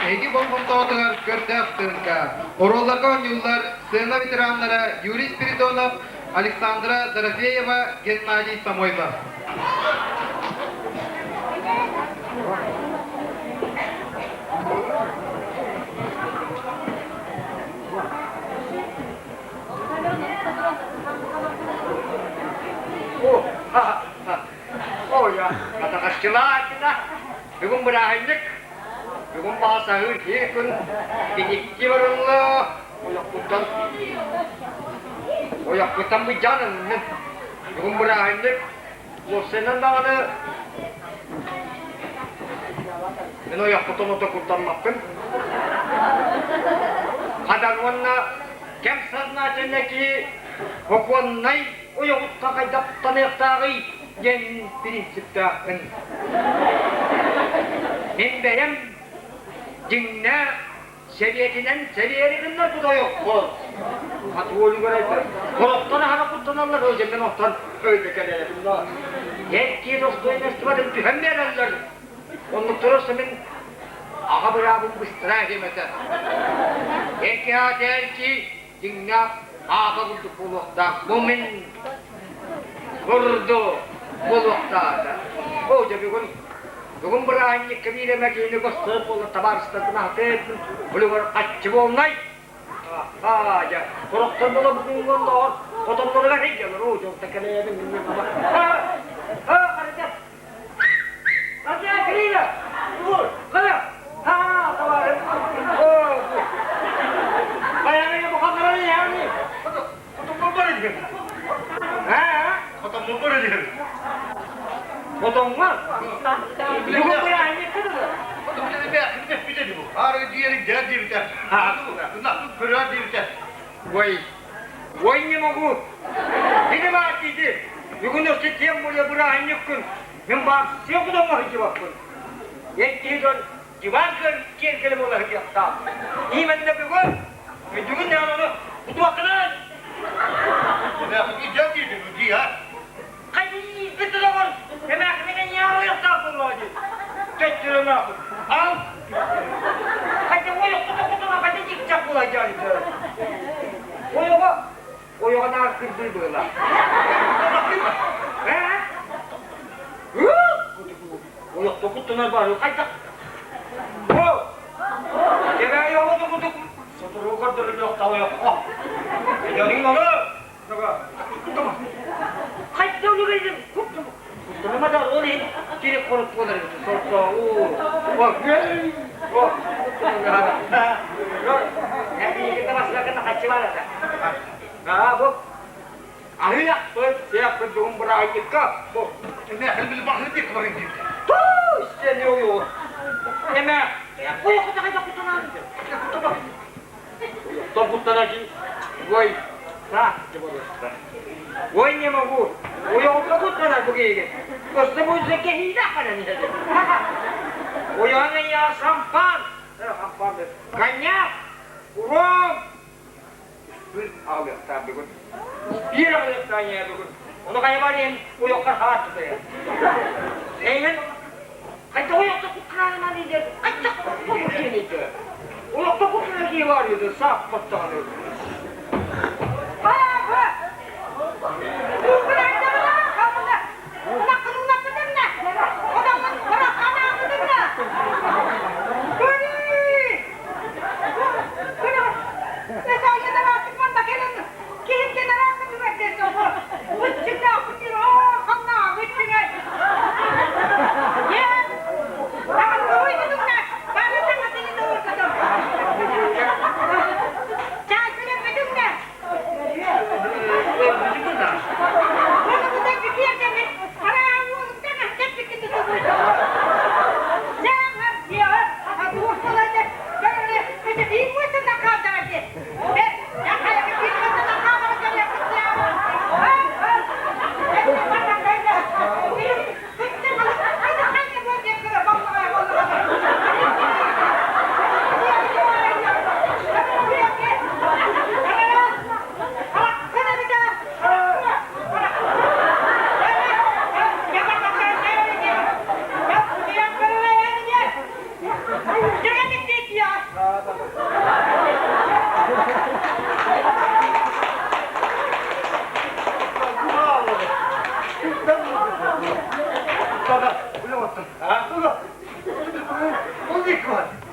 Egi bonbon toğutuğar görte yaptığınca, orollarga on yıllar sığına veteranlara Yuri Spiridonov, Aleksandra Dorofeyeva, Gennady Samoylov. Ya, kata-kaskilah kita. Bugün berahindik. Bugün bahasahın hilkun. Didikki varınla. Oyakkutan bu canın. Bugün berahindik. Losenin dağını. Ben oyakkutan otu kurtarmaktım. Kadar onunla kem saznatındaki okuanay oyakutta kaydap tanıyaktağıy. Gen prinsiptahın. Men benim dinle seviyetinden seviyeliğinden bu da yok. Hatı oğlu göreydi. Koroktan hana kurtanarlar özümden oktan öyle gelelim. Yetkiye dostu investimadın tühem verirler. Onluk durursa men ağa bırabım bıstıra demese. Yetki ha der ki dinle ağa bulduk bulukta. Bu men vurdu. Bulukta. Oca bugün berahinlik kabile mekini gösterip olur tabarıstadına hatayetsin. Bunu var açı olmay. Haja. Koroktan dola bugün onda otomları da hiç gelir. Oca tekeleye bin karıca. Karıca kiriyle. Dur. Kaya. Tabarım. Bayanına bu kadar yani. Otomları böyle diyor. Otomları böyle diyor. Potong mah? Juga berani kan? Potong jadi bisa di bu. Hari dia jadi bisa. Nak berani bisa. Woi ni magu. Ini mati je. Juga nak setiap mulia berani kan. Membang siapa dah mah jawab kan? Yang kita jawab kan kian kali mula jawab tak. Ini mana berbuat? Juga ni orang itu akan. Nak jadi dulu dia. Kali itu orang. Hemen hemen yağlı yaptın lagi. Çektirin ha. Al. Hadi kutu hadi çıkacak olacak. Oyoga da kırdı böyle. He? Oyok dokuttular bari. Kayda. Gene yola dokutuk. Sotoru kadar yok da oyok. Gelin onu. Tamam. Kayda olurum. Nama dah oleh kiri korut korut itu sorto. Wah, wah. Jadi kita masih kena kacau lah. Nah, bu. Akhirnya siap berjumpa berakhir ke. Bu, Ini ambil banget dia kemarin dia. tuh, senior. Emak, aku yang kata aku tenang. Takut lagi. Woi, sah, coba. Woi ni mahu. Oyong takut kana begini. Kau sebut sekehidak kana ni saja. Oyong ni ya sampan. Sampan. Kanyak. Urung. Awak tak begun. Biar awak tanya begun. Untuk kaya balik, oyong kerhat tu ya. Ingin. Kata oyong takut kana mana dia. Kata begini tu. Oyong takut lagi wari tu. Sah patah tu. Apa? Bukan. Çek var.